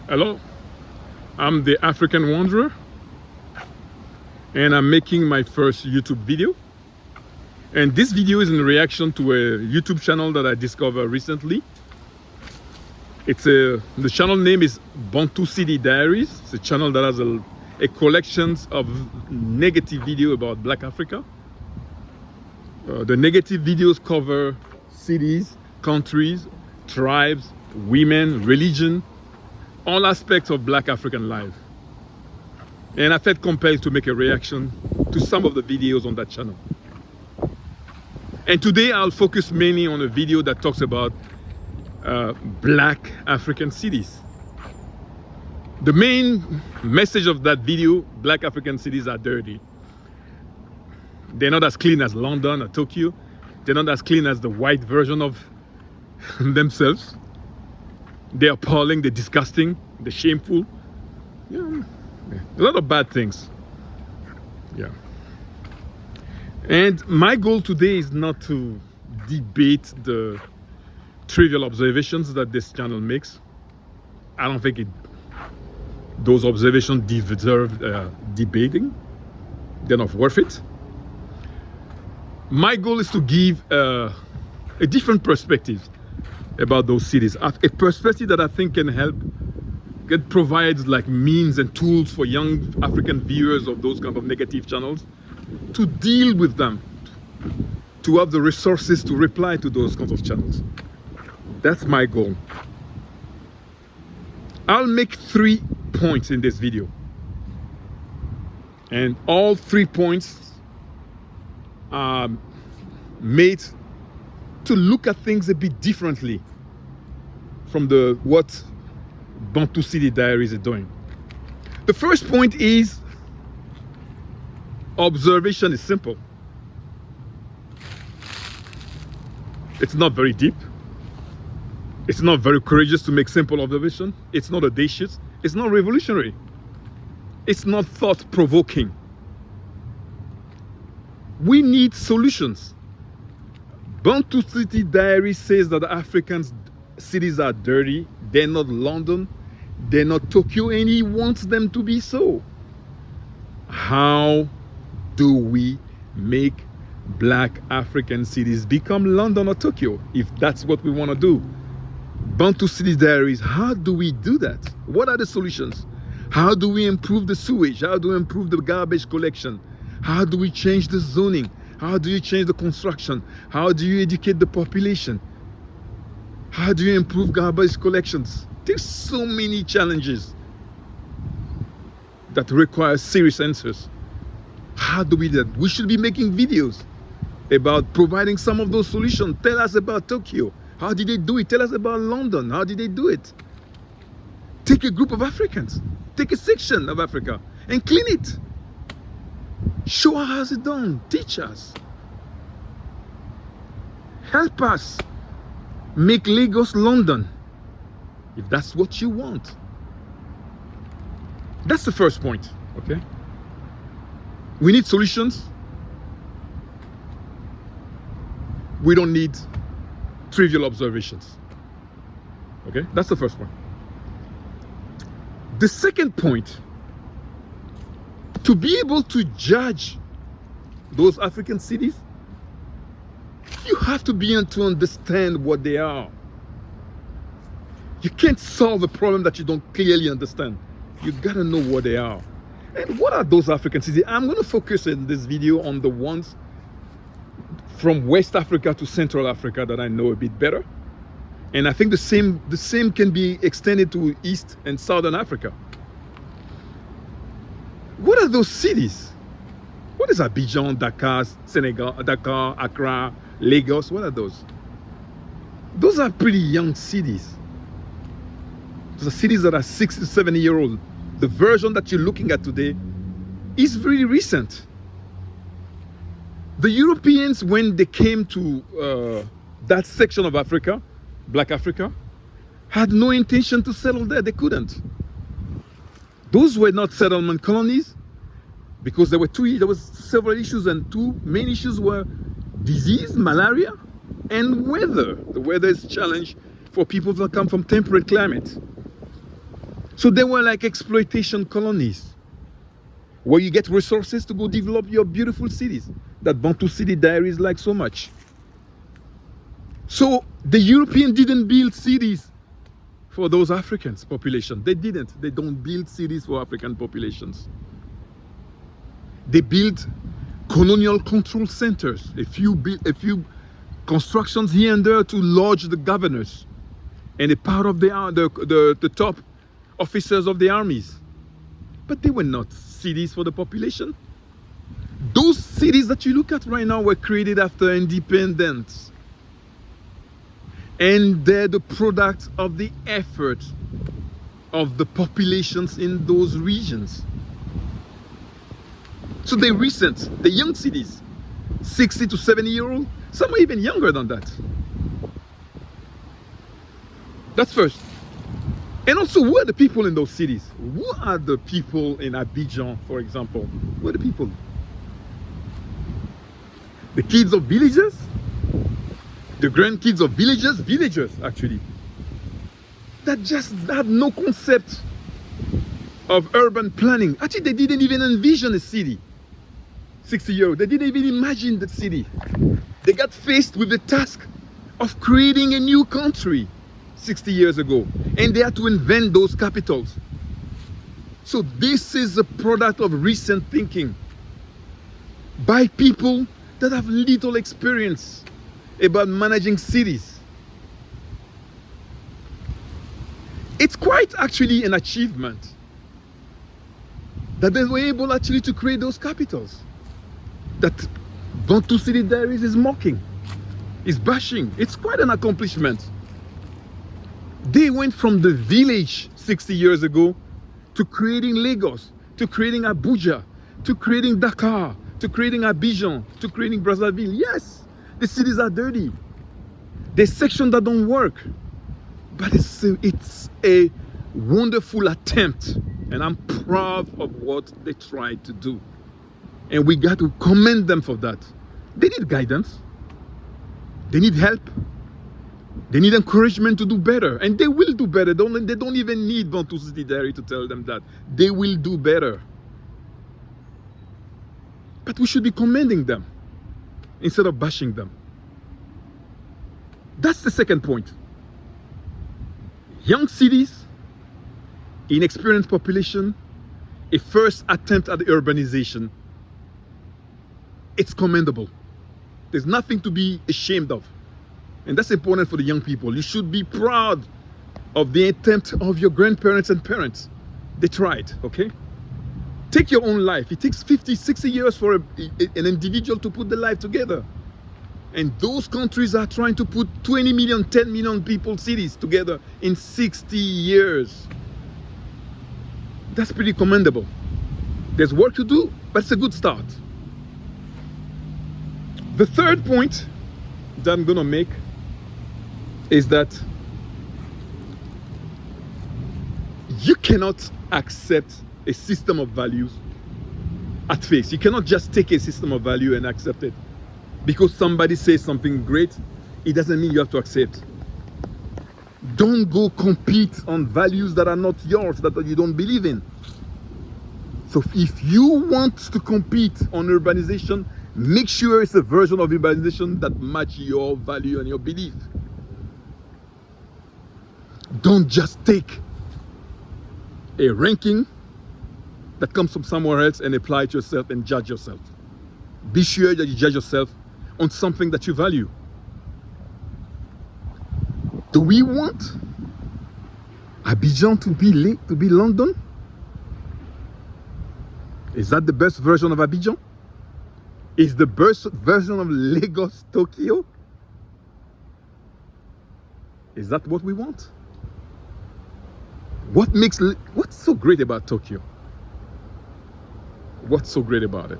Hello, I'm the African Wanderer, and I'm making my first YouTube video. And this video is in reaction to a YouTube channel that I discovered recently. The channel name is Bantu City Diaries. It's a channel that has a collection of negative video about Black Africa. The negative videos cover cities, countries, tribes, women, religion, all aspects of Black African life. And I felt compelled to make a reaction to some of the videos on that channel. And today I'll focus mainly on a video that talks about Black African cities. The main message of that video: Black African cities are dirty. They're not as clean as London or Tokyo. They're not as clean as the white version of themselves. They're appalling, they're disgusting, they're shameful. Yeah, a lot of bad things. Yeah. And my goal today is not to debate the trivial observations that this channel makes. I don't think those observations deserve debating. They're not worth it. My goal is to give a different perspective about those cities, a perspective that I think can help, provides like means and tools for young African viewers of those kind of negative channels to deal with them, to have the resources to reply to those kinds of channels. That's my goal. I'll make 3 points in this video, and all 3 points are made to look at things a bit differently from what Bantu City Diaries are doing. The first point is observation is simple. It's not very deep. It's not very courageous to make simple observation. It's not audacious. It's not revolutionary. It's not thought-provoking. We need solutions. Bantu City Diary says that African cities are dirty. They're not London. They're not Tokyo, and he wants them to be so. How do we make Black African cities become London or Tokyo, if that's what we want to do? Bantu City Diaries, how do we do that? What are the solutions? How do we improve the sewage? How do we improve the garbage collection? How do we change the zoning? How do you change the construction? How do you educate the population? How do you improve garbage collections? There's so many challenges that require serious answers. How do we do that? We should be making videos about providing some of those solutions. Tell us about Tokyo. How did they do it? Tell us about London. How did they do it? Take a group of Africans, take a section of Africa and clean it. Show us how it's done. Teach us. Help us make Lagos London, if that's what you want. That's the first point, okay? We need solutions. We don't need trivial observations. Okay, that's the first point. The second point: to be able to judge those African cities, you have to be able to understand what they are. You can't solve a problem that you don't clearly understand. You gotta know what they are. And what are those African cities? I'm gonna focus in this video on the ones from West Africa to Central Africa that I know a bit better. And I think the same can be extended to East and Southern Africa. What are those cities? What is Abidjan, Dakar, Senegal, Dakar, Accra, Lagos? What are those? Those are pretty young cities. Those are cities that are 6 to 7 years old. The version that you're looking at today is very recent. The Europeans, when they came to that section of Africa, Black Africa, had no intention to settle there. They couldn't. Those were not settlement colonies, because there was several issues, and 2 main issues were disease, malaria, and weather. The weather is a challenge for people that come from temperate climate. So they were like exploitation colonies where you get resources to go develop your beautiful cities that Bantu City Diaries like so much. So the European didn't build cities for those Africans population. They didn't. They don't build cities for African populations. They build colonial control centers, a few constructions here and there to lodge the governors and a part of the top officers of the armies. But they were not cities for the population. Those cities that you look at right now were created after independence. And they're the product of the effort of the populations in those regions. So they're recent, the young cities, 60 to 70-year-old, some are even younger than that. That's first. And also, who are the people in those cities? Who are the people in Abidjan, for example? Who are the people? The kids of villages? The grandkids of villagers actually, that just had no concept of urban planning. Actually, they didn't even envision a city 60 years ago. They didn't even imagine the city. They got faced with the task of creating a new country 60 years ago, and they had to invent those capitals. So this is a product of recent thinking by people that have little experience about managing cities. It's quite actually an achievement that they were able actually to create those capitals that Bantu City Diaries is mocking, is bashing. It's quite an accomplishment. They went from the village 60 years ago to creating Lagos, to creating Abuja, to creating Dakar, to creating Abidjan, to creating Brazzaville. Yes, the cities are dirty. There's sections that don't work. But it's a wonderful attempt. And I'm proud of what they tried to do. And we got to commend them for that. They need guidance. They need help. They need encouragement to do better. And they will do better. They don't even need Bantu City Diary to tell them that. They will do better. But we should be commending them instead of bashing them. That's the second point. Young cities, inexperienced population, a first attempt at urbanization. It's commendable. There's nothing to be ashamed of. And that's important for the young people. You should be proud of the attempt of your grandparents and parents. They tried, okay? Take your own life. It takes 50, 60 years for an individual to put their life together. And those countries are trying to put 20 million, 10 million people, cities together in 60 years. That's pretty commendable. There's work to do, but it's a good start. The third point that I'm going to make is that you cannot accept a system of values at face. You cannot just take a system of value and accept it. Because somebody says something great, it doesn't mean you have to accept. Don't go compete on values that are not yours, that you don't believe in. So if you want to compete on urbanization, make sure it's a version of urbanization that matches your value and your belief. Don't just take a ranking that comes from somewhere else and apply it yourself and judge yourself. Be sure that you judge yourself on something that you value. Do we want Abidjan to be London? Is that the best version of Abidjan? Is the best version of Lagos Tokyo? Is that what we want? What's so great about Tokyo? What's so great about it?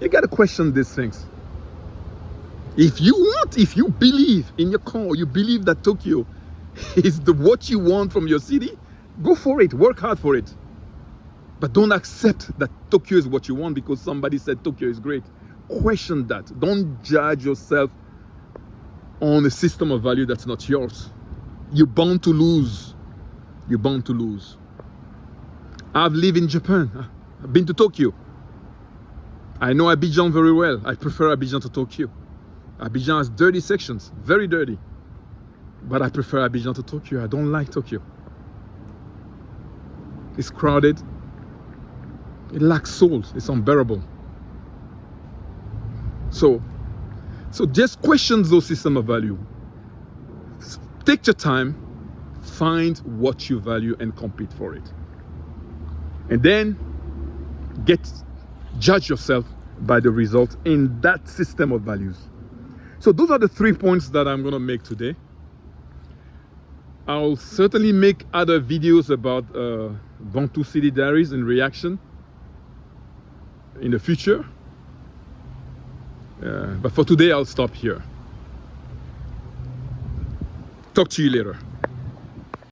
You gotta question these things. If you believe in your core, you believe that Tokyo is what you want from your city, go for it, work hard for it. But don't accept that Tokyo is what you want because somebody said Tokyo is great. Question that. Don't judge yourself on a system of value that's not yours. You're bound to lose. You're bound to lose. I've lived in Japan. I've been to Tokyo. I know Abidjan very well. I prefer Abidjan to Tokyo. Abidjan has dirty sections, very dirty. But I prefer Abidjan to Tokyo. I don't like Tokyo. It's crowded. It lacks soul. It's unbearable. So just question those systems of value. Take your time, find what you value and compete for it. And then judge yourself by the results in that system of values. So those are the 3 points that I'm going to make today. I'll certainly make other videos about Bantu City Diaries in reaction in the future. But for today, I'll stop here. Talk to you later.